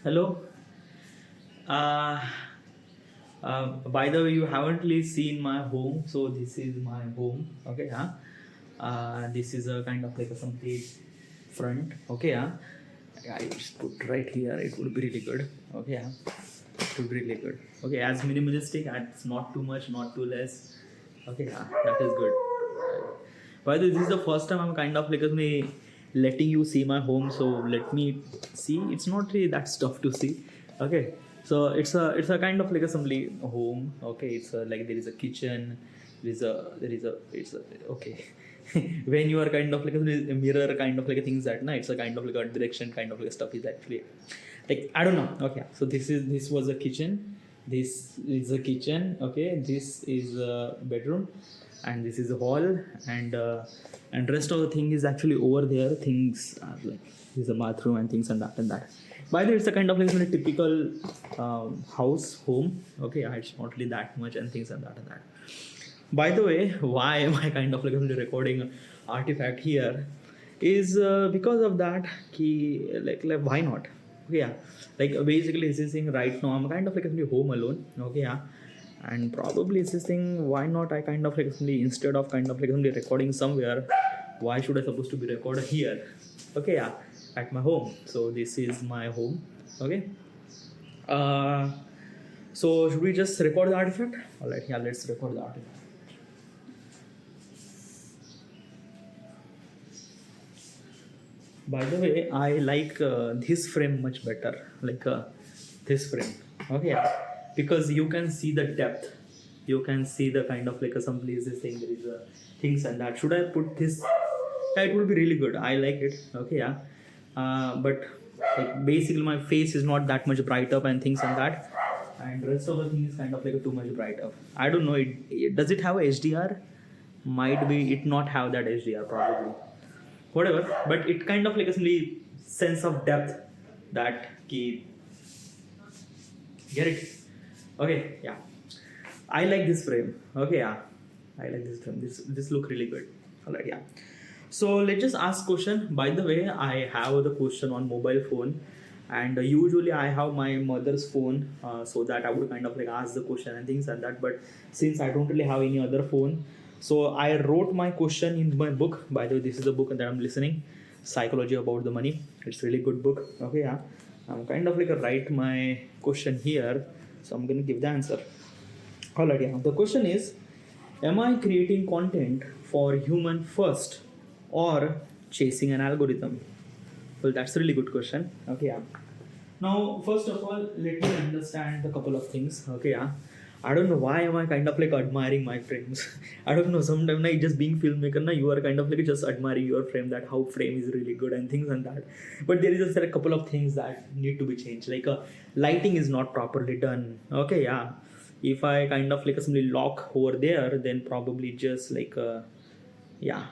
Hello. Uh, by the way, you haven't really seen my home, so this is my home. Okay, yeah. This is a kind of like a complete front. Okay, yeah. I just put right here. It would be really good. Okay, yeah. It would be really good. Okay, as minimalistic, as not too much, not too less. Okay, yeah, that is good. By the way, this is the first time I'm kind of like letting you see my home. So let me see. It's not really that stuff to see. Okay, so it's a kind of like a simply home. Okay, it's like there is a kitchen. There is a it's a okay. When you are kind of like a mirror kind of like a things that na it's a kind of like a direction kind of like stuff is actually like I don't know. Okay, so this was a kitchen. This is a kitchen. Okay, this is a bedroom, and this is a hall, and rest of the thing is actually over there. Things are like this is a bathroom and things and that and that. By the way, it's a kind of like a typical house home. Okay, it's not really that much and things and that and that. By the way, why am I kind of like recording artifact here? Is because of that. Ki, like why not? Okay, yeah. Like basically, this is thing right now. I'm kind of like home alone. Okay, yeah. And probably this thing. Why not? I kind of like instead of kind of like recording somewhere, why should I supposed to be recorded here? Okay, yeah, at my home. So this is my home. Okay. Uh, so should we just record the artifact? All right, yeah, let's record the artifact. By the way, I like this frame much better. Like this frame. Okay, yeah. Because you can see the depth. You can see the kind of like some places saying there is things and that. Should I put this? Yeah, it would be really good. I like it. Okay, yeah. But like basically my face is not that much bright up and things and that. And rest of the thing is kind of like too much bright up. I don't know. Does it have a HDR? Might be it not have that HDR probably whatever, but it kind of like a sense of depth that key get it. Okay, yeah, I like this frame. Okay, yeah, I like this frame. This look really good. All right, yeah. So let's just ask question. By the way, I have the question on mobile phone, and usually I have my mother's phone, so that I would kind of like ask the question and things like that. But since I don't really have any other phone, so I wrote my question in my book. By the way, this is the book that I'm listening, Psychology About the Money. It's really good book. Okay, yeah. I'm kind of like a write my question here, so I'm gonna give the answer. Alright, yeah. The question is, am I creating content for human first or chasing an algorithm? Well, that's a really good question. Okay, yeah. Now, first of all, let me understand a couple of things. Okay, yeah. I don't know why am I kind of like admiring my frames. I don't know. Sometimes like just being filmmaker, na, you are kind of like just admiring your frame, that how frame is really good and things and that. But there is just a couple of things that need to be changed. Like lighting is not properly done. Okay, yeah. If I kind of like simply lock over there, then probably just like yeah,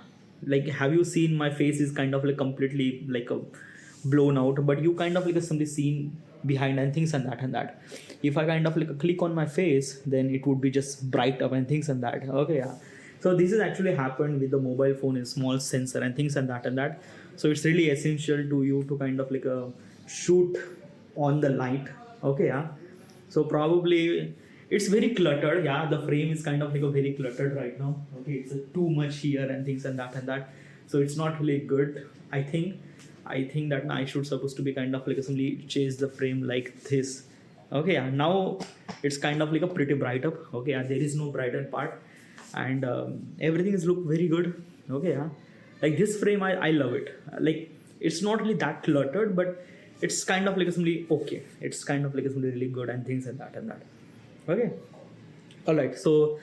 like have you seen my face is kind of like completely like a blown out, but you kind of like somebody seen behind and things and that and that. If I kind of like click on my face, then it would be just bright up and things and that. Okay, yeah. So this has actually happened with the mobile phone, a small sensor and things and that and that. So it's really essential to you to kind of like shoot on the light. Okay, yeah. So probably it's very cluttered. Yeah, the frame is kind of like a very cluttered right now. Okay, it's too much here and things and that and that. So it's not really good. I think that I should supposed to be kind of like simply chase the frame like this. Okay, yeah. Now it's kind of like a pretty bright up. Okay, yeah. There is no brighten part, and everything is look very good. Okay, yeah. Like this frame, I love it. Like it's not really that cluttered, but it's kind of like simply okay. It's kind of like simply really good and things and that and that. Okay. All right. So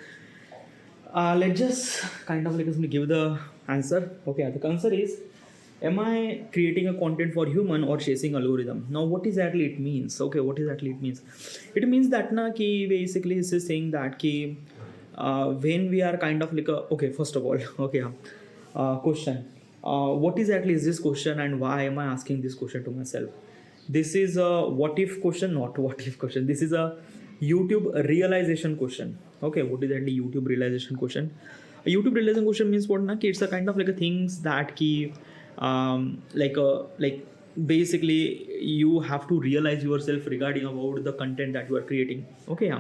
let's just kind of like simply give the answer. Okay, the answer is, am I creating a content for human or chasing algorithm? Now what exactly it means? Okay, what exactly it means? It means that na ki basically this is saying that ki when we are kind of like a, okay, first of all, okay, question, what exactly is this question and why am I asking this question to myself? This is a what if question, not what if question. This is a YouTube realization question. Okay, what is actually YouTube realization question? A YouTube realization question means what na ki it's a kind of like a things that ki like basically you have to realize yourself regarding about the content that you are creating. Okay,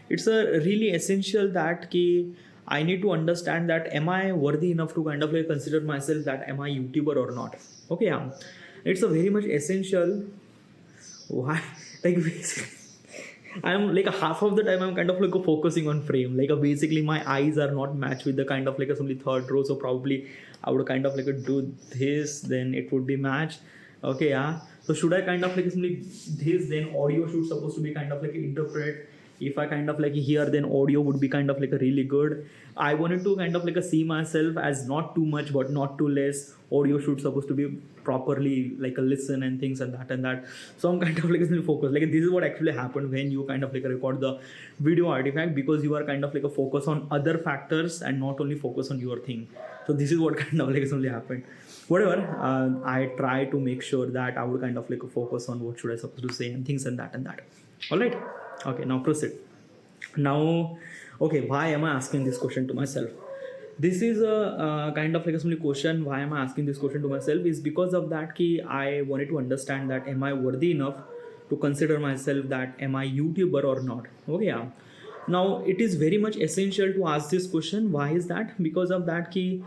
it's a really essential that ki I need to understand that am I worthy enough to kind of like consider myself that am I YouTuber or not. Okay, it's a very much essential. Why? Like basically I'm like a half of the time I'm kind of like focusing on frame. Like basically my eyes are not matched with the kind of like some third row. So probably I would kind of like do this, then it would be matched. Okay, so should I kind of like simply this, then audio should supposed to be kind of like interpret. If I kind of like hear, then audio would be kind of like a really good. I wanted to kind of like see myself as not too much but not too less. Audio should supposed to be properly like a listen and things and that. So I'm kind of like focused. Like this is what actually happened when you kind of like record the video artifact, because you are kind of like a focus on other factors and not only focus on your thing. So this is what kind of like only happened. Whatever, I try to make sure that I would kind of like focus on what should I supposed to say and things and that. All right. Okay, now proceed. Now, okay, why am I asking this question to myself? This is a kind of like a simple question. Why am I asking this question to myself? Is because of that key I wanted to understand that am I worthy enough to consider myself that am I YouTuber or not. Okay, now it is very much essential to ask this question. Why is that? Because of that key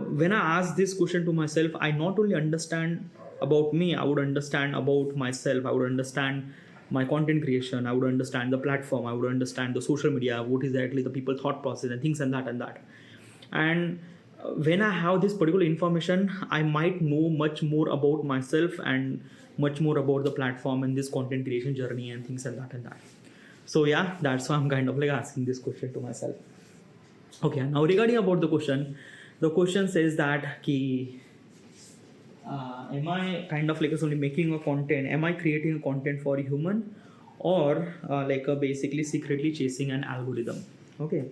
when I ask this question to myself, I not only understand about me, I would understand about myself, I would understand my content creation, I would understand the platform, I would understand the social media, what is actually the people thought process and things and that. And when I have this particular information, I might know much more about myself and much more about the platform and this content creation journey and things and that. So yeah, that's why I'm kind of like asking this question to myself. Okay, now regarding about the question says that ki am I kind of like only making a content, am I creating a content for a human, or basically secretly chasing an algorithm. Okay,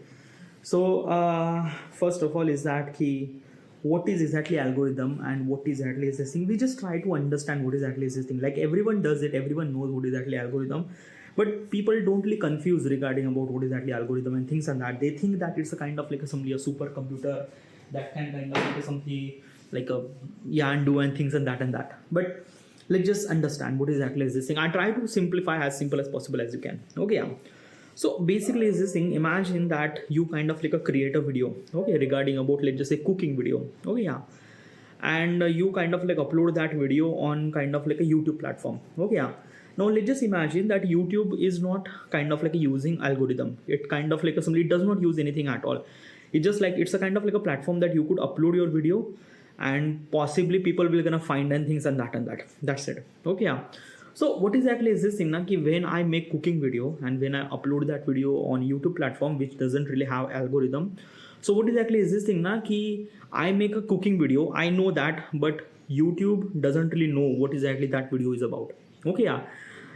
so first of all is that ki what is exactly algorithm and what is exactly is this thing. We just try to understand what is exactly is this thing. Like everyone does it, everyone knows what is exactly algorithm, but people don't really confuse regarding about what is exactly algorithm and things and that. They think that it's a kind of like a supercomputer that can kind of like something like a Yandu and things and that. But let's just understand what exactly is this thing. I try to simplify as simple as possible as you can. Okay, so basically is this thing. Imagine that you kind of like create a video, okay, regarding about let's just say cooking video. Okay, and you kind of like upload that video on kind of like a YouTube platform. Okay, now let's just imagine that YouTube is not kind of like using algorithm. It kind of like somebody does not use anything at all. It's just like it's a kind of like a platform that you could upload your video and possibly people will gonna find and things and that. That's it. Okay, so what exactly is this thing na, ki when I make cooking video and when I upload that video on YouTube platform which doesn't really have algorithm. So what exactly is this thing na, ki I make a cooking video, I know that, but YouTube doesn't really know what exactly that video is about. Okay,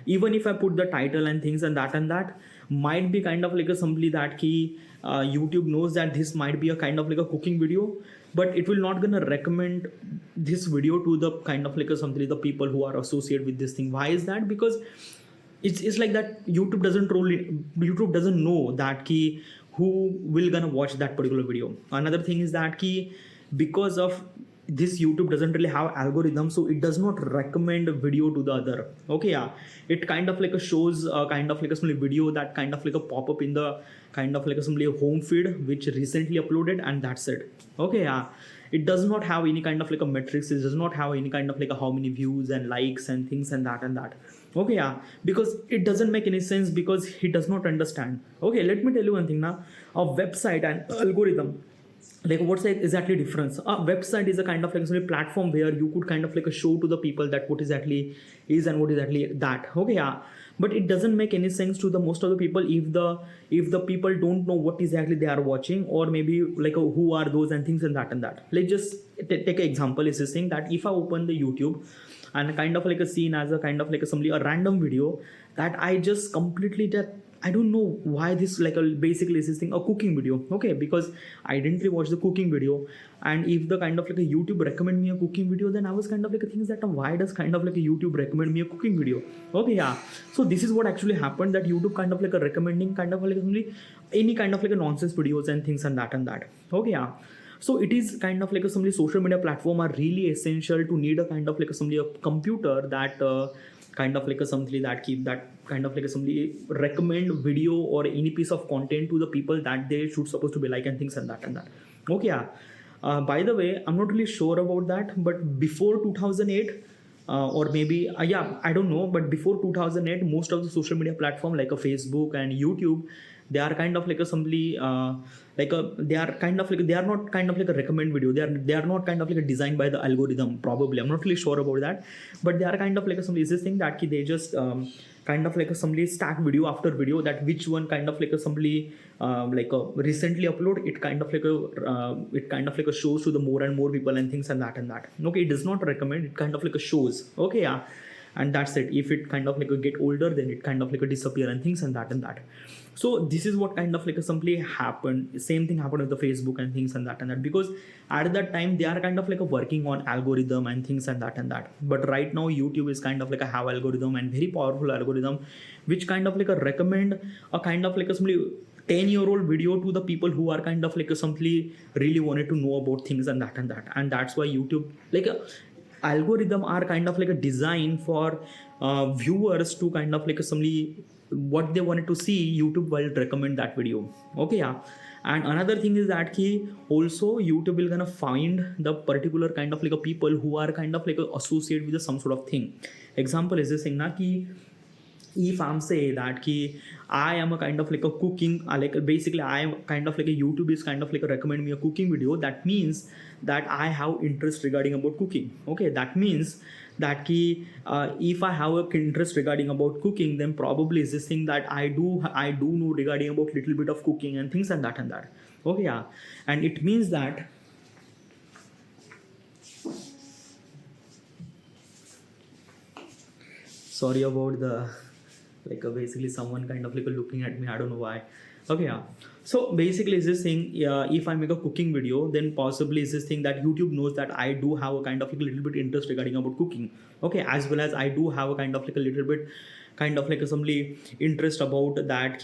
even if I put the title and things and that might be kind of like a simply that key YouTube knows that this might be a kind of like a cooking video, but it will not gonna recommend this video to the kind of like a something the people who are associated with this thing. Why is that? Because it's like that YouTube doesn't know that key who will gonna watch that particular video. Another thing is that key because of this YouTube doesn't really have algorithm, so it does not recommend a video to the other. Okay, it kind of like a shows kind of like a video that kind of like a pop up in the kind of like a home feed which recently uploaded, and that's it. Okay, it does not have any kind of like a metrics. It does not have any kind of like a how many views and likes and things and that. Okay, because it doesn't make any sense because he does not understand. Okay, let me tell you one thing now. A website and algorithm, like what's the exactly difference? A website is a kind of like a platform where you could kind of like a show to the people that what exactly is and what exactly that. Okay, but it doesn't make any sense to the most of the people if the people don't know what exactly they are watching, or maybe like who are those and things and that. Let's just take an example. Is this thing that if I open the YouTube and kind of like a scene as a kind of like a random video that I just completely that I don't know why this like basically is this thing a cooking video. Okay, because I didn't really watch the cooking video, and if the kind of like a YouTube recommend me a cooking video, then I was kind of like things that why does kind of like a YouTube recommend me a cooking video. Okay, so this is what actually happened, that YouTube kind of like a recommending kind of like only any kind of like a nonsense videos and things and that. Okay, So it is kind of like a some social media platform are really essential to need a kind of like a somebody a computer that kind of like a somebody that keep that kind of like a somebody recommend video or any piece of content to the people that they should supposed to be like and things and that and that. Okay, yeah. By the way, I'm not really sure about that, but before 2008, or maybe yeah, I don't know, but before 2008, most of the social media platform like a Facebook and YouTube, they are kind of like a somebody like a they are kind of like they are not kind of like a recommend video. They are not kind of like a designed by the algorithm. Probably, I'm not really sure about that, but they are kind of like a somebody is this thing that they just kind of like a somebody stack video after video, that which one kind of like a somebody like a recently upload it kind of like a it kind of like a shows to the more and more people and things and that and that. Okay, it does not recommend, it kind of like a shows. Okay, yeah. And that's it. If it kind of like a get older, then it kind of like a disappear and things and that and that. So this is what kind of like a simply happened. Same thing happened with the Facebook and things and that, because at that time they are kind of like a working on algorithm and things and that. But right now YouTube is kind of like a have algorithm and very powerful algorithm, which kind of like a recommend a kind of like a simply 10-year-old video to the people who are kind of like a simply really wanted to know about things and that. And that's why YouTube like a algorithm are kind of like a design for viewers to kind of like a somebody what they wanted to see. YouTube will recommend that video. Okay, yeah. And another thing is that also YouTube will gonna find the particular kind of like a people who are kind of like associated with some sort of thing. Example is this thing na ki if I'm say that I am a kind of like a cooking like basically I am kind of like a YouTube is kind of like a recommend me a cooking video, that means that I have interest regarding about cooking. Okay, that means that if I have a interest regarding about cooking, then probably is this thing that I do know regarding about little bit of cooking and things and that. Okay, yeah. And it means that sorry about the like basically someone kind of like looking at me, I don't know why. Okay, yeah. So basically is this thing, if I make a cooking video, then possibly is this thing that YouTube knows that I do have a kind of like a little bit interest regarding about cooking. Okay, as well as I do have a kind of like a little bit kind of like a somebody interest about that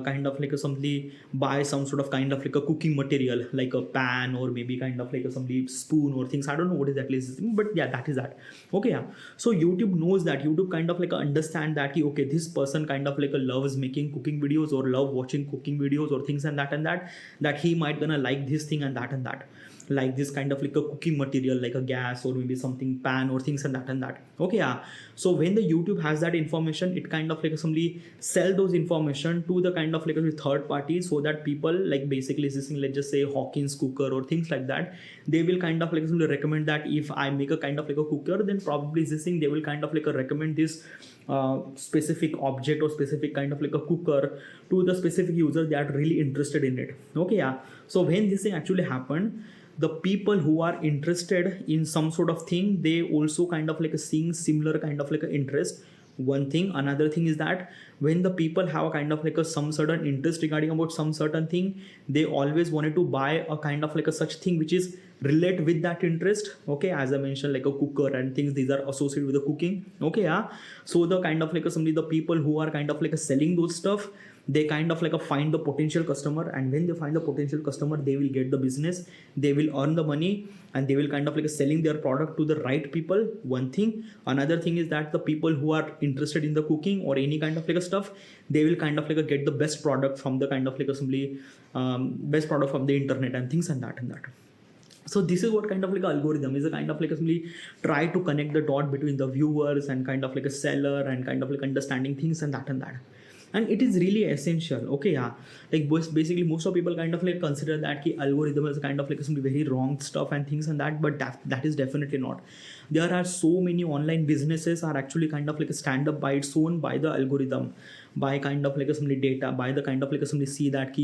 kind of like a somebody buy some sort of kind of like a cooking material like a pan or maybe kind of like a somebody spoon or things. I don't know what exactly is this thing, but yeah, that is that. Okay, yeah. So YouTube knows that, YouTube kind of like understand that okay, this person kind of like loves making cooking videos or love watching cooking videos or things and that he might gonna like this thing and that, like this kind of like a cooking material like a gas or maybe something pan or things and that. Okay, yeah. So when the YouTube has that information, it kind of like somebody sell those information to the kind of like a third party, so that people like basically this thing, let's just say Hawkins cooker or things like that, they will kind of like recommend that if I make a kind of like a cooker, then probably this thing they will kind of like recommend this specific object or specific kind of like a cooker to the specific user they are really interested in it. Okay, yeah. So when this thing actually happened, the people who are interested in some sort of thing, they also kind of like seeing similar kind of like interest. One thing. Another thing is that when the people have a kind of like some certain interest regarding about some certain thing, they always wanted to buy a kind of like a such thing which is relate with that interest. Okay, as I mentioned, like a cooker and things, these are associated with the cooking. Okay, yeah. So the kind of like somebody, the people who are kind of like selling those stuff, they kind of like find the potential customer, and when they find the potential customer, they will get the business, they will earn the money, and they will kind of like selling their product to the right people. One thing. Another thing is that the people who are interested in the cooking or any kind of like a stuff, they will kind of like get the best product from the kind of like assembly best product from the internet and things and that. So this is what kind of like algorithm is, a kind of like simply try to connect the dot between the viewers and kind of like a seller and kind of like understanding things and that. And it is really essential. Okay, yeah. Like basically most of people kind of like consider that algorithm is kind of like some very wrong stuff and things and that, but that is definitely not. There are so many online businesses are actually kind of like a stand up by its own by the algorithm, by kind of like some data, by the kind of like somebody see that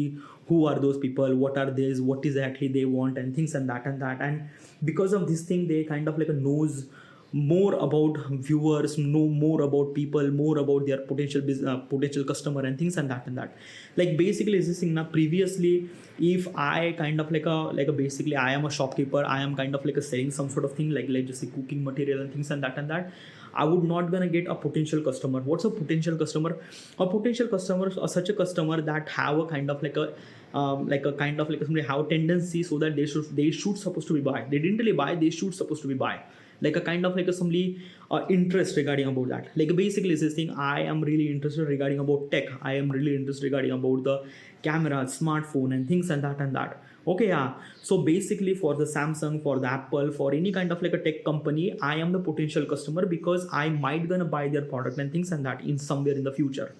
who are those people, what are these, what exactly they want and things and that. And because of this thing, they kind of like knows more about viewers, know more about people, more about their potential customer and things and that. Like basically is this thing now, previously if I kind of like a basically I am a shopkeeper, I am kind of like selling some sort of thing like let's just say cooking material and things and that. I would not gonna get a potential customer. What's a potential customer? A potential customer are such a customer that have a kind of like a kind of like somebody have tendency so that they should supposed to be buy. They didn't really buy, they should supposed to be buy. Like a kind of like a somebody interest regarding about that. Like basically this thing, I am really interested regarding about tech. I am really interested regarding about the camera, smartphone and things and that and that. Okay, yeah. So basically for the Samsung, for the Apple, for any kind of like a tech company, I am the potential customer because I might gonna buy their product and things and that in somewhere in the future.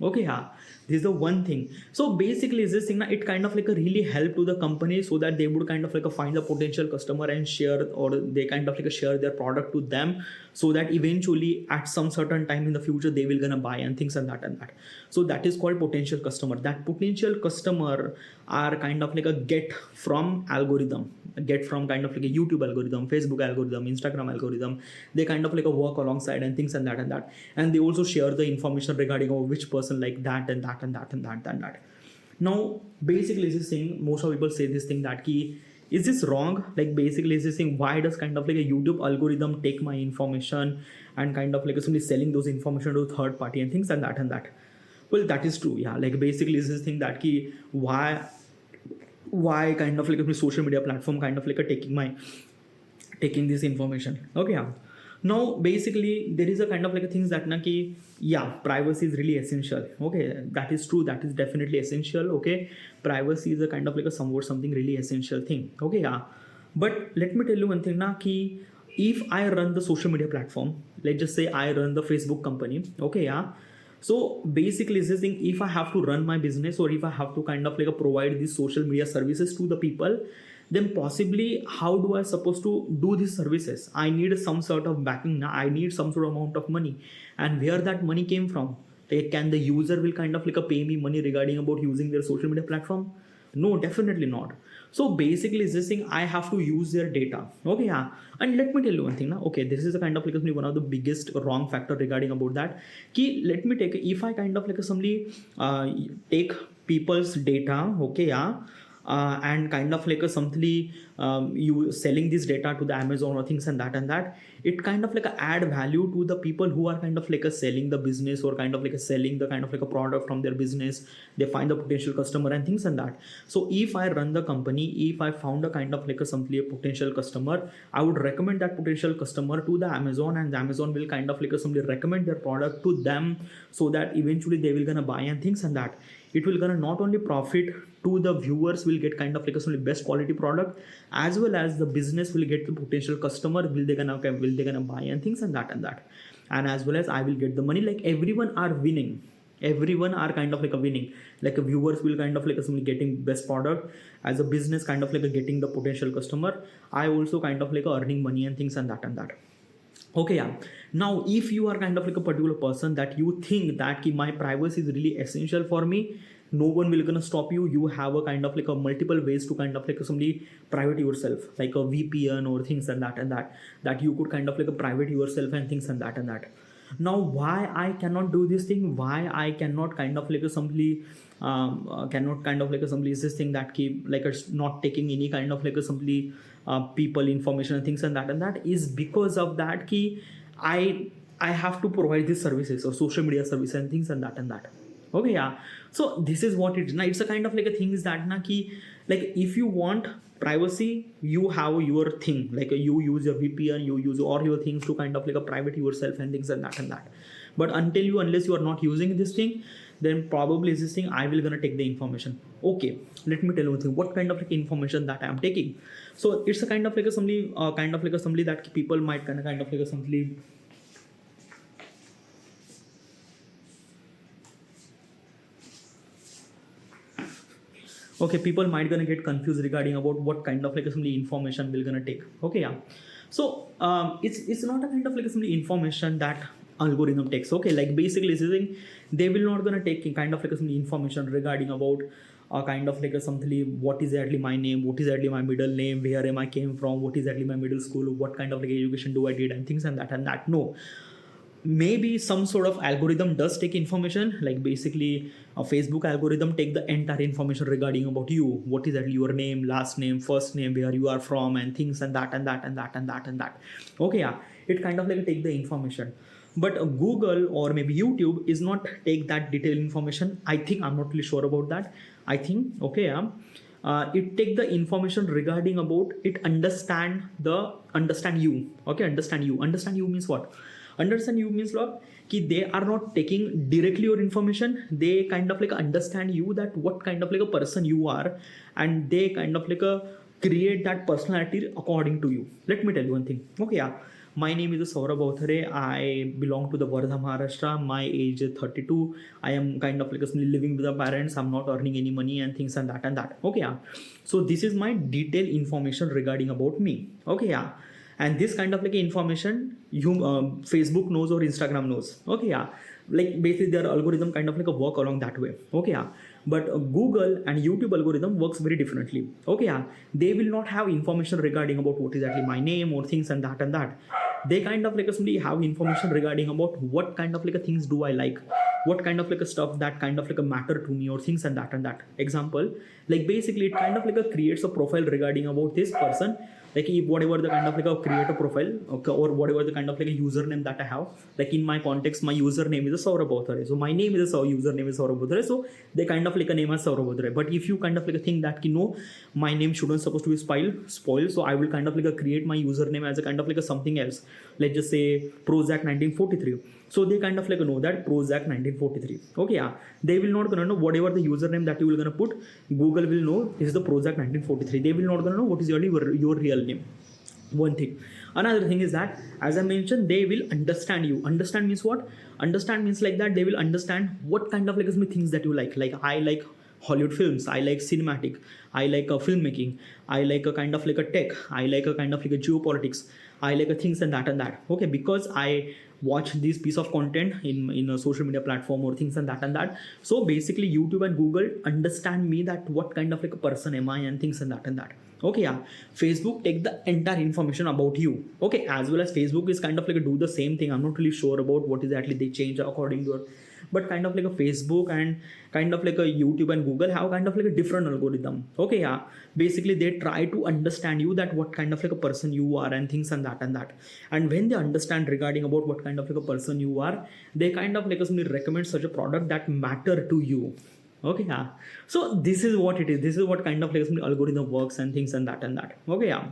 Okay, yeah, this is the one thing. So basically is this thing it kind of like a really help to the company so that they would kind of like a find the potential customer and share, or they kind of like a share their product to them, so that eventually at some certain time in the future they will gonna buy and things and that and that. So that is called potential customer. That potential customer are kind of like a get from algorithm, get from kind of like a YouTube algorithm, Facebook algorithm, Instagram algorithm. They kind of like a work alongside and things and that and that. And they also share the information regarding which person like that and that and that and that and that. Now basically this thing, most of people say this thing that key, is this wrong? Like basically is this thing, why does kind of like a YouTube algorithm take my information and kind of like somebody selling those information to a third party and things and that and that? Well, that is true, yeah. Like basically is this thing that key, why kind of like a social media platform kind of like a taking this information. Okay, yeah. Now basically there is a kind of like a things that na ki, yeah, privacy is really essential. Okay, that is true, that is definitely essential. Okay, privacy is a kind of like a somewhat something really essential thing. Okay, yeah. But let me tell you one thing na ki, if I run the social media platform, let's just say I run the Facebook company. Okay, yeah. So basically this thing, if I have to run my business, or if I have to kind of like provide these social media services to the people, then possibly how do I supposed to do these services? I need some sort of backing. I need some sort of amount of money, and where that money came from? Like, can the user will kind of like pay me money regarding about using their social media platform? No, definitely not. So basically this thing, I have to use their data. Okay, yeah. And let me tell you one thing now. Okay, this is a kind of like one of the biggest wrong factor regarding about that. Ki, let me take, if I kind of like somebody take people's data, okay, yeah, and kind of like a something you selling this data to the Amazon or things and that, it kind of like a add value to the people who are kind of like a selling the business, or kind of like a selling the kind of like a product from their business. They find the potential customer and things and that. So if I run the company, if I found a kind of like a something a potential customer, I would recommend that potential customer to the Amazon, and the Amazon will kind of like a somebody recommend their product to them, so that eventually they will gonna buy and things and that. It will gonna not only profit to the viewers, will get kind of like a best quality product, as well as the business will get the potential customer, will they gonna buy and things and that, and as well as I will get the money. Like everyone are winning, everyone are kind of like a winning. Like a viewers will kind of like a getting best product, as a business kind of like a getting the potential customer. I also kind of like earning money and things and that. Okay, yeah. Now if you are kind of like a particular person that you think that my privacy is really essential for me, no one will gonna stop you. You have a kind of like a multiple ways to kind of like somebody private yourself, like a VPN or things and that you could kind of like a private yourself and things and that. Now why I cannot do this thing, why I cannot kind of like a somebody cannot kind of like a somebody is this thing that keep like it's not taking any kind of like a somebody people information and things and that is because of that key. I have to provide these services or social media service and things and that. Okay, yeah. So this is what it is. Now it's a kind of like a thing is that na ki, like if you want privacy, you have your thing, like you use your VPN, you use all your things to kind of like a private yourself and things and that. But unless you are not using this thing, then probably this thing I will gonna take the information. Okay, let me tell you one thing, what kind of like information that I am taking. So it's a kind of like a somebody that people might kind of like a somebody. Okay, people might gonna get confused regarding about what kind of like some information we're gonna take. Okay, yeah. So it's not a kind of like some information that algorithm takes. Okay, like basically saying they will not gonna take kind of like some information regarding about kind of like a something, what is exactly my name, what is exactly my middle name, where am I came from, what is exactly my middle school, what kind of like education do I did and things and that. No, maybe some sort of algorithm does take information, like basically a Facebook algorithm take the entire information regarding about you, what is that your name, last name, first name, where you are from and things and that. Okay, yeah, it kind of like take the information. But Google or maybe YouTube is not take that detailed information. I think, I'm not really sure about that. I think, okay, yeah, it take the information regarding about it, understand you. Okay, understand you means what? Understand you means what? Ki they are not taking directly your information. They kind of like understand you, that what kind of like a person you are, and they kind of like create that personality according to you. Let me tell you one thing. Okay, yeah. My name is Saurabh Bauthare. I belong to the Wardha, Maharashtra. My age is 32. I am kind of like living with the parents. I'm not earning any money and things and that. Okay, yeah. So this is my detailed information regarding about me. Okay, yeah. And this kind of like information you Facebook knows or Instagram knows. Okay, yeah. Like basically their algorithm kind of like a work along that way. Okay, yeah. But Google and YouTube algorithm works very differently. Okay, yeah. They will not have information regarding about what is actually my name or things and that. They kind of like simply have information regarding about what kind of like a things do I like, what kind of like a stuff that kind of like a matter to me or things and that. Example, like basically it kind of like a creates a profile regarding about this person. Like if whatever the kind of like a create a profile, okay, or whatever the kind of like a username that I have, like in my context, my username is a Saurabh Bauthare. So my name is a username is Saurabh Bauthare. So they kind of like a name as Saurabh Bauthare. But if you kind of like a think that no, my name shouldn't supposed to be spoiled, so I will kind of like a create my username as a kind of like a something else. Let's just say Prozac 1943. So they kind of like know that Prozac 1943. Okay, yeah. They will not gonna know whatever the username that you will gonna put. Google will know is the Prozac 1943. They will not gonna know what is your real name. One thing. Another thing is that, as I mentioned, they will understand you. Understand means what? Understand means like that they will understand what kind of like things that you like. Like I like Hollywood films, I like cinematic, I like filmmaking, I like a kind of like a tech, I like a kind of like a geopolitics, I like a things and that. Okay, because I watch this piece of content in a social media platform or things and that. So basically YouTube and Google understand me, that what kind of like a person am I and things and that. Okay, yeah. Facebook take the entire information about you. Okay, as well as Facebook is kind of like a do the same thing. I'm not really sure about what exactly they change according to it, but kind of like a Facebook and kind of like a YouTube and Google have kind of like a different algorithm. Okay, yeah. Basically they try to understand you, that what kind of like a person you are and things and that. And when they understand regarding about what kind of like a person you are, they kind of like recommend such a product that matter to you. Okay, yeah. So this is what it is. This is what kind of like algorithm works and things and that. Okay, yeah.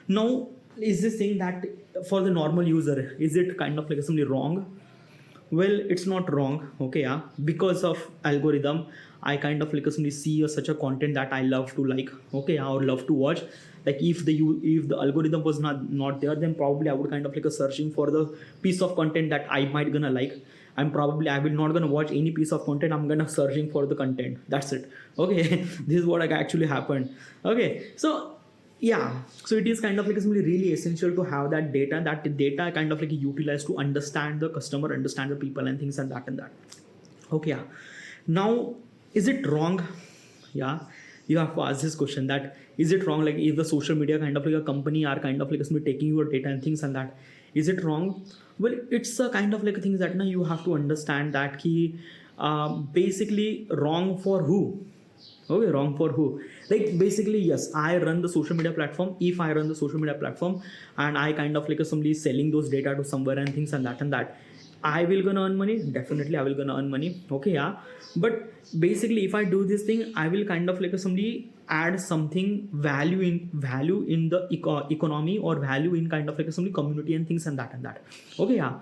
Now, is this thing that for the normal user, is it kind of like something wrong? Well, it's not wrong. Okay, yeah. Because of algorithm, I kind of like see such a content that I love to like. Okay, yeah, or love to watch. Like if the algorithm was not there, then probably I would kind of like searching for the piece of content that I might gonna like. I will not gonna watch any piece of content. I'm gonna searching for the content. That's it. Okay, this is what actually happened. Okay, so yeah, so it is kind of like really essential to have that data. That data kind of like utilized to understand the customer, understand the people and things and that. Okay, yeah. Now, is it wrong? Yeah, you have to ask this question, that is it wrong? Like if the social media kind of like a company are kind of like taking your data and things and that, is it wrong? Well, it's a kind of like a thing that now you have to understand that key basically wrong for who. Okay, wrong for who? Like basically, yes, I run the social media platform. If I run the social media platform and I kind of like somebody selling those data to somewhere and things and that, I will gonna earn money. Definitely I will gonna earn money. Okay, yeah. But basically if I do this thing, I will kind of like somebody add something value in the economy, or value in kind of like somebody community and things and that. Okay, yeah.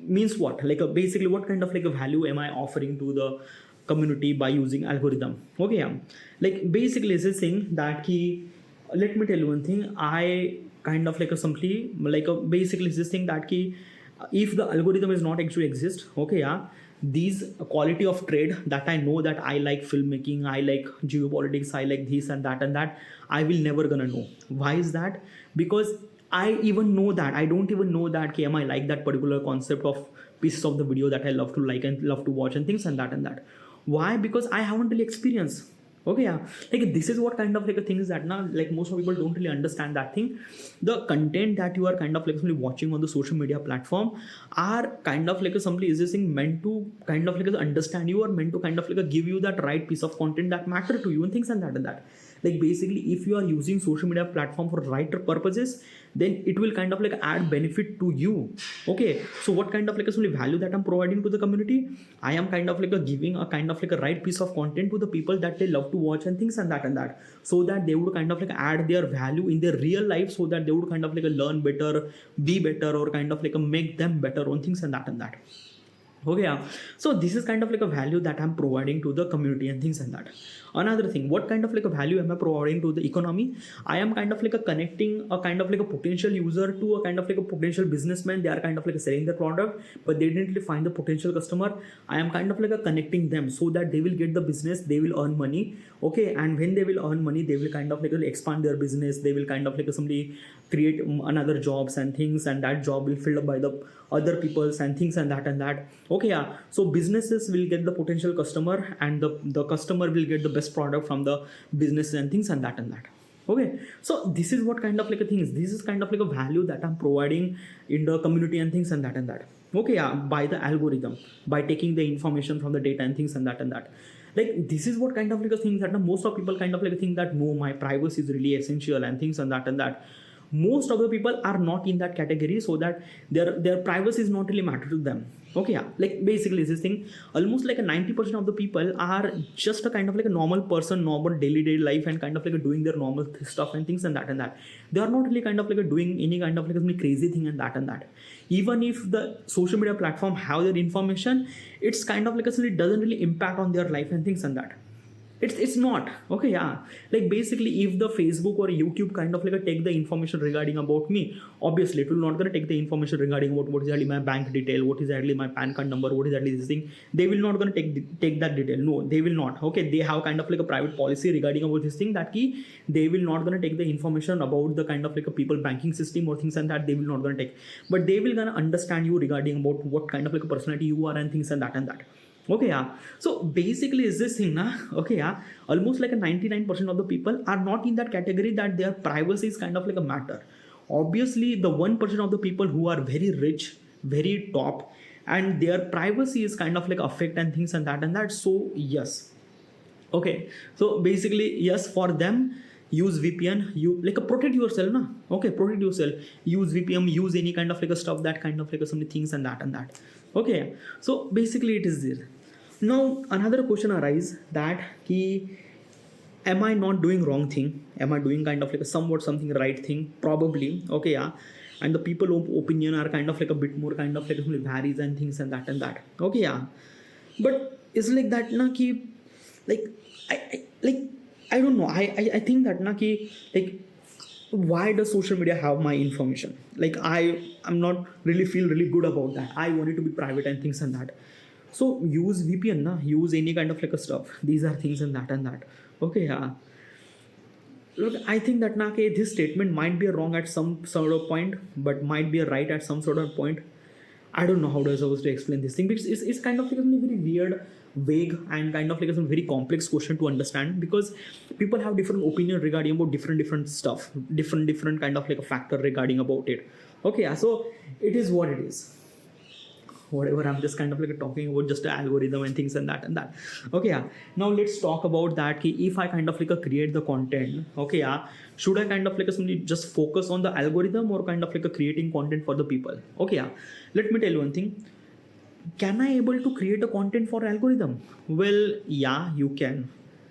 Means what? Like basically what kind of like a value am I offering to the community by using algorithm? Okay, yeah. Like basically is this thing that let me tell you one thing. I kind of like simply like basically is this thing that if the algorithm is not actually exist, okay, yeah, these quality of trade that I know, that I like filmmaking, I like geopolitics, I like this and that, I will never gonna know. Why is that? Because I even know that I don't even know that am I like that particular concept of pieces of the video that I love to like and love to watch and things and that. Why? Because I haven't really experienced. Okay, yeah. Like this is what kind of like a thing is that now, like most of people don't really understand that thing. The content that you are kind of like simply watching on the social media platform are kind of like simply is this thing meant to kind of like understand you, or meant to kind of like give you that right piece of content that matter to you and things and that. Like basically if you are using social media platform for right purposes, then it will kind of like add benefit to you. Okay, so what kind of like a value that I'm providing to the community? I am kind of like a giving a kind of like a right piece of content to the people that they love to watch and things and that, so that they would kind of like add their value in their real life, so that they would kind of like learn better, be better, or kind of like make them better on things and that. Okay, yeah. So this is kind of like a value that I'm providing to the community and things and that. Another thing, what kind of like a value am I providing to the economy? I am kind of like a connecting a kind of like a potential user to a kind of like a potential businessman. They are kind of like selling their product, but they didn't really find the potential customer. I am kind of like a connecting them so that they will get the business, they will earn money. Okay, and when they will earn money, they will kind of like expand their business. They will kind of like somebody create another jobs and things, and that job will filled up by the other peoples and things and that. Okay, yeah. So businesses will get the potential customer, and the customer will get the best product from the business and things and that. Okay, so this is what kind of like a thing is. This is kind of like a value that I'm providing in the community and things and that. Okay, yeah, by the algorithm, by taking the information from the data and things and that. Like this is what kind of like a thing that most of people kind of like think that no, my privacy is really essential and things and that. Most of the people are not in that category, so that their privacy is not really matter to them. Okay, yeah, like basically this thing, almost like a 90% of the people are just a kind of like a normal person, normal daily life, and kind of like doing their normal stuff and things and that. They are not really kind of like doing any kind of like a crazy thing and that. Even if the social media platform have their information, it's kind of like it doesn't really impact on their life and things and that. It's not. Okay, yeah, like basically if the Facebook or YouTube kind of like take the information regarding about me, obviously it will not gonna take the information regarding about what is actually my bank detail, what is actually my PAN card number, what is actually this thing. They will not gonna take that detail. No, they will not. Okay, they have kind of like a private policy regarding about this thing, that key they will not gonna take the information about the kind of like a people banking system or things and that. They will not gonna take, but they will gonna understand you regarding about what kind of like a personality you are and things and that. Okay, yeah. So basically is this thing na. Okay, yeah, almost like a 99% of the people are not in that category that their privacy is kind of like a matter. Obviously the 1% of the people who are very rich, very top, and their privacy is kind of like affect and things and that. So yes, okay, so basically yes, for them, use VPN, you like protect yourself na. Okay, protect yourself, use VPN, use any kind of like a stuff that kind of like some things and that. Okay, so basically it is there. Now another question arises that am I not doing wrong thing? Am I doing kind of like a somewhat something right thing? Probably. Okay, yeah. And the people opinion are kind of like a bit more kind of like varies and things and that. Okay, yeah. But it's like that na ki, like I don't know. I think that na ki, like, why does social media have my information? Like I'm not really feel really good about that. I want it to be private and things and that. So use VPN na, use any kind of like a stuff. These are things and that. Okay, yeah. Look, I think that na ke, this statement might be wrong at some sort of point, but might be right at some sort of point. I don't know how to supposed to explain this thing, because it's kind of like a very weird, vague, and kind of like a very complex question to understand, because people have different opinion regarding about different stuff, different kind of like a factor regarding about it. Okay, yeah, so it is what it is. Whatever, I'm just kind of like talking about just the algorithm and things and that. Okay, yeah. Now let's talk about that. If I kind of like create the content, okay, yeah, should I kind of like just focus on the algorithm, or kind of like creating content for the people? Okay, yeah. Let me tell you one thing. Can I able to create a content for algorithm? Well, yeah, you can.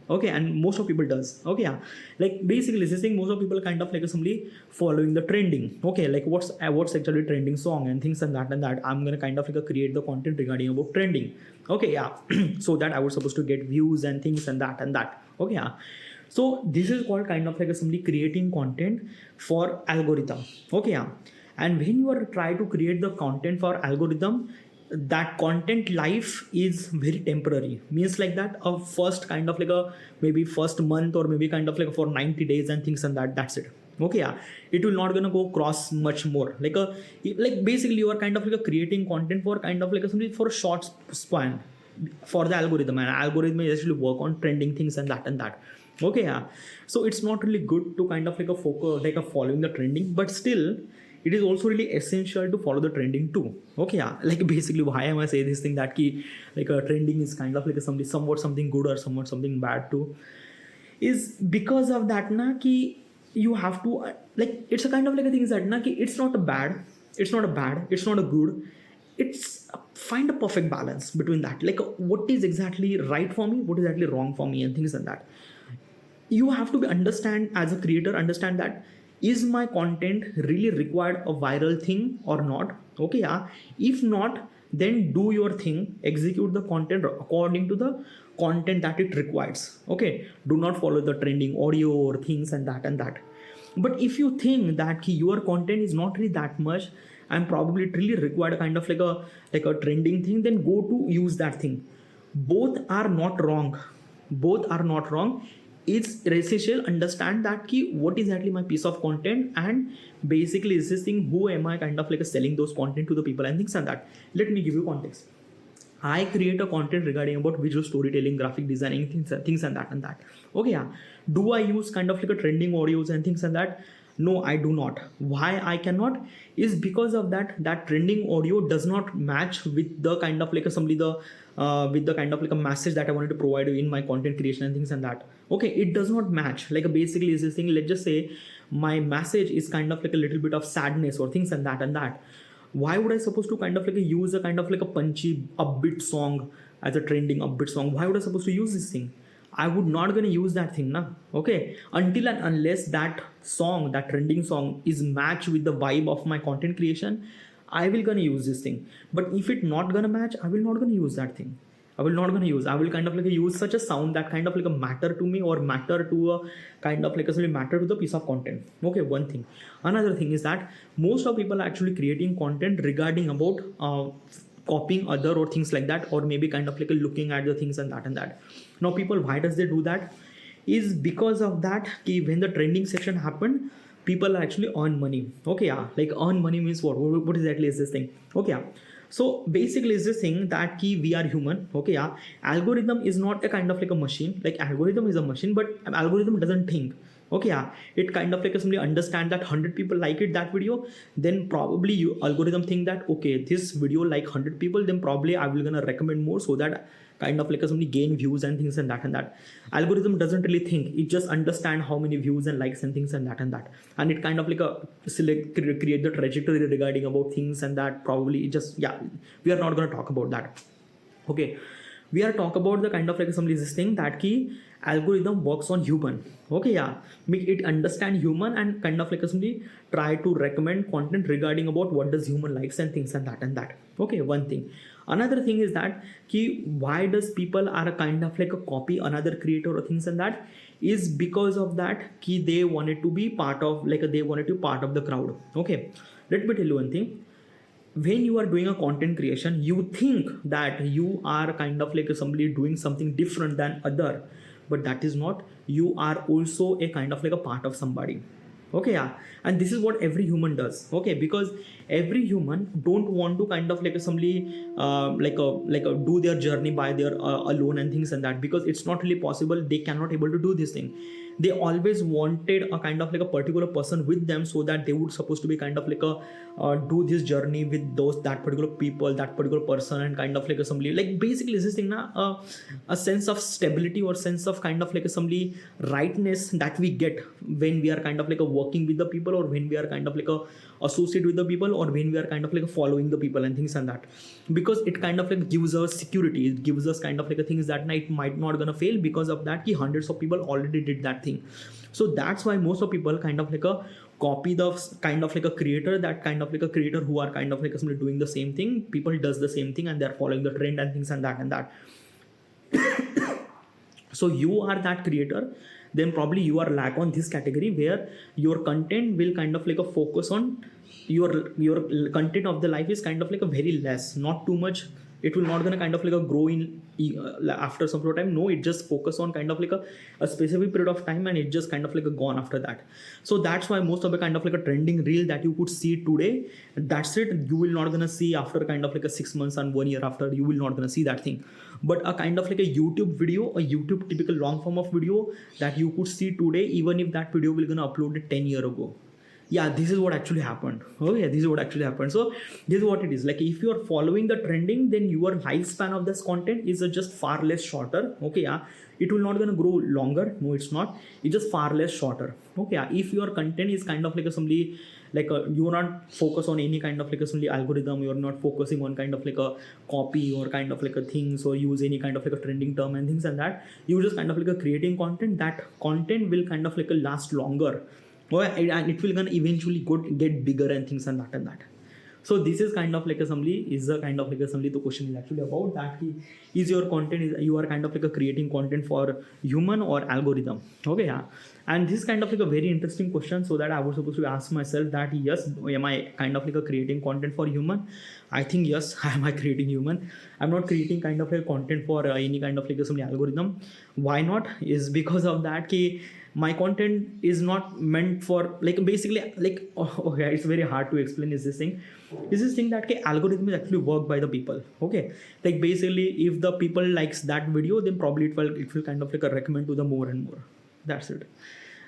Okay, and most of people does. Okay, yeah, like basically this thing, most of people kind of like simply following the trending. Okay, like what's actually trending song and things and that. I'm gonna kind of like create the content regarding about trending. Okay, yeah. So that I was supposed to get views and things and that. Okay, yeah. So this is called kind of like simply creating content for algorithm. Okay, yeah. And when you are try to create the content for algorithm, that content life is very temporary, means like that a first kind of like a maybe first month, or maybe kind of like for 90 days and things and that's it. Okay, yeah, it will not gonna go cross much more, like basically you are kind of like creating content for kind of like something for a short span for the algorithm, and algorithm is actually work on trending things and that. Okay, yeah, so it's not really good to kind of like a focus like a following the trending, but still it is also really essential to follow the trending too. Okay, yeah, like basically why am I saying this thing, that like a trending is kind of like somewhat something good or somewhat something bad too. is because of that na ki you have to like it's a kind of like a thing is that na ki it's not a bad, it's not a bad, it's not a good, it's find a perfect balance between that, like what is exactly right for me, what is exactly wrong for me, and things like that. You have to understand as a creator, understand that is my content really required a viral thing or not. Okay, yeah, if not, then do your thing, execute the content according to the content that it requires. Okay, do not follow the trending audio or things and that and that. But if you think that your content is not really that much and probably it really required a kind of like a trending thing, then go to use that thing. Both are not wrong, both are not wrong. It's essential understand that key what is exactly my piece of content, and basically is this thing who am I kind of like selling those content to the people and things like that. Let me give you context. I create a content regarding about visual storytelling, graphic designing, things and that and that. Okay, yeah. Do I use kind of like a trending audios and things like that? No, I do not. Why I cannot is because of that trending audio does not match with the kind of like a somebody the with the kind of like a message that I wanted to provide in my content creation and things and that. Okay, it does not match. Like basically is this thing. Let's just say my message is kind of like a little bit of sadness or things and that and that. Why would I supposed to kind of like use a kind of like a punchy upbeat song as a trending upbeat song? Why would I supposed to use this thing? I would not gonna use that thing na. Okay, until and unless that song, that trending song is matched with the vibe of my content creation, I will gonna use this thing. But if it not gonna match, I will not gonna use that thing. I will not gonna use. I will kind of like use such a sound that kind of like a matter to me or matter to a kind of like a matter to the piece of content. Okay, one thing. Another thing is that most of people are actually creating content regarding about copying other or things like that, or maybe kind of like looking at the things and that and that. Now people, why does they do that? Is because of that when the trending section happened, people actually earn money. Okay, yeah, like earn money means what exactly is this thing? Okay, yeah. So basically is this thing that we are human. Okay, yeah, algorithm is not a kind of like a machine. Like algorithm is a machine, but algorithm doesn't think. Okay, yeah, it kind of like somebody understand that 100 people like it that video, then probably you algorithm think that okay, this video like 100 people, then probably I will gonna recommend more, so that kind of like somebody gain views and things and that. Algorithm doesn't really think, it just understand how many views and likes and things and that, and it kind of like a select create the trajectory regarding about things and that. Probably it just, yeah, we are not going to talk about that. Okay, we are talk about the kind of like somebody this thing that key algorithm works on human. Okay, yeah, make it understand human and kind of like somebody try to recommend content regarding about what does human likes and things and that. Okay, one thing. Another thing is that why does people are a kind of like a copy another creator or things and that is because of that they wanted to be part of like they wanted to part of the crowd. Okay, let me tell you one thing. When you are doing a content creation, you think that you are kind of like somebody doing something different than other, but that is not. You are also a kind of like a part of somebody. Okay, yeah, and this is what every human does. Okay, because every human don't want to kind of like somebody do their journey by their alone and things and that, because it's not really possible. They cannot able to do this thing. They always wanted a kind of like a particular person with them, so that they would supposed to be kind of like a do this journey with that particular people, that particular person, and kind of like somebody like basically this thing na a sense of stability or sense of kind of like somebody rightness that we get when we are kind of like working with the people, or when we are kind of like associate with the people, or when we are kind of like following the people and things and that, because it kind of like gives us security. It gives us kind of like things that night might not gonna fail. Because of that hundreds of people already did that thing. So that's why most of people kind of like copy the kind of like a creator, that kind of like a creator who are kind of like somebody doing the same thing. People does the same thing and they're following the trend and things and that. So you are that creator, then probably you are lack on this category, where your content will kind of like a focus on your content of the life is kind of like a very less, not too much. It will not gonna kind of like a grow in after some time. No, it just focus on kind of like a specific period of time, and it just kind of like a gone after that. So that's why most of the kind of like a trending reel that you could see today, that's it. You will not gonna see after kind of like a 6 months and 1 year after. You will not gonna see that thing. But a kind of like a YouTube video, a YouTube typical long form of video that you could see today, even if that video will gonna upload it 10 years ago, yeah, this is what actually happened. Okay, this is what actually happened. So this is what it is. Like if you are following the trending, then your lifespan of this content is just far less shorter. Okay, yeah, it will not gonna grow longer. No, it's not. It's just far less shorter. Okay, yeah, if your content is kind of like a somebody like you are not focus on any kind of like a somebody algorithm, you're not focusing on kind of like a copy or kind of like a things or use any kind of like a trending term and things and that, you just kind of like a creating content. That content will kind of like a last longer. Oh, and it will gonna eventually get bigger and things and that and that. So this is kind of like assembly is a kind of like assembly. The question is actually about that is your content is you are kind of like a creating content for human or algorithm. Okay, yeah. And this is kind of like a very interesting question, so that I was supposed to ask myself that yes, am I kind of like a creating content for human? I think yes, am I creating human? I'm not creating kind of like content for any kind of like some algorithm. Why not? Is because of that ki my content is not meant for like basically like okay, it's very hard to explain. Is this thing that okay, algorithm is actually worked by the people. Okay, like basically if the people likes that video, then probably it will kind of like a recommend to the more and more. That's it.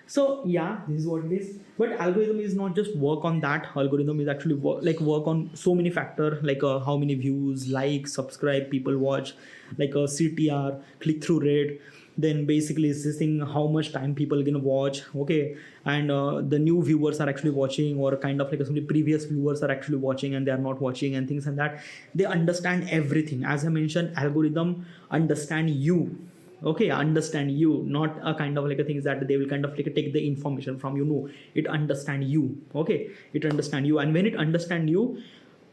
So yeah, this is what it is. But algorithm is not just work on that. Algorithm is actually work on so many factor, like how many views, likes, subscribe, people watch, like a CTR, click through rate. Then basically it's this thing how much time people gonna watch. Okay, and the new viewers are actually watching, or kind of like some previous viewers are actually watching and they are not watching and things and that. They understand everything. As I mentioned, algorithm understand you. Okay, understand you, not a kind of like a things that they will kind of like take the information from you. No, it understand you. Okay, it understand you, and when it understand you,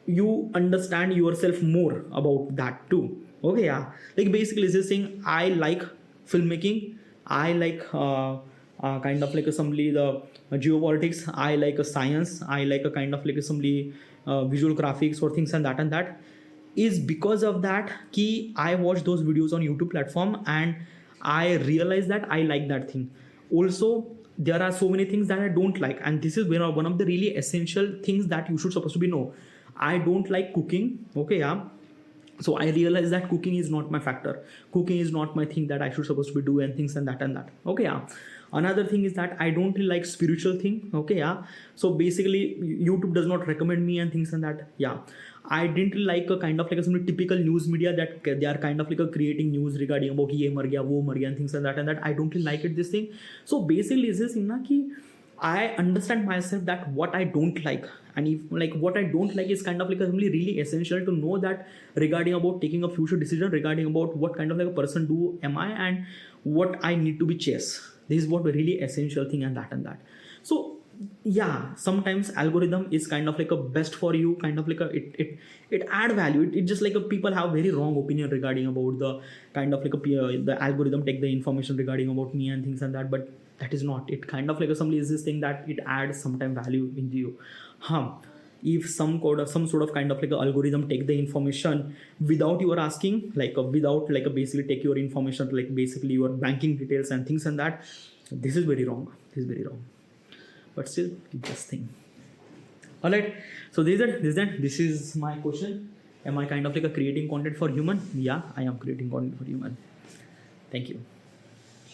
you understand yourself more about that too. Okay, yeah, like basically this thing I like filmmaking, I like kind of like assembly the geopolitics, I like a science, I like a kind of like assembly visual graphics or things and that is because of that key I watch those videos on YouTube platform and I realize that I like that thing. Also there are so many things that I don't like, and this is one of the really essential things that you should supposed to be know. I don't like cooking. Okay, yeah, so I realized that cooking is not my factor. Cooking is not my thing that I should supposed to be do and things and that. Okay, yeah. Another thing is that I don't really like spiritual thing. Okay, yeah. So basically YouTube does not recommend me and things and that. Yeah, I didn't like a kind of like a some typical news media that they are kind of like a creating news regarding about ye mar gaya, wo mar gaya and things and that I don't really like it this thing. So basically is this thing na ki I understand myself that what I don't like, and if like what I don't like is kind of like really essential to know that regarding about taking a future decision regarding about what kind of like a person do am I and what I need to be chase. This is what really essential thing and that. So yeah, sometimes algorithm is kind of like a best for you, kind of like a it add value. It just like a people have very wrong opinion regarding about the kind of like a the algorithm take the information regarding about me and things and that, but that is not it. Kind of like a somebody is this thing that it adds sometime value into you. If some sort of kind of like a algorithm take the information without you are asking, like without like a basically take your information like basically your banking details and things and that, this is very wrong. This is very wrong. But still just think. All right, so this is my question. Am I kind of like a creating content for human? Yeah, I am creating content for human. Thank you.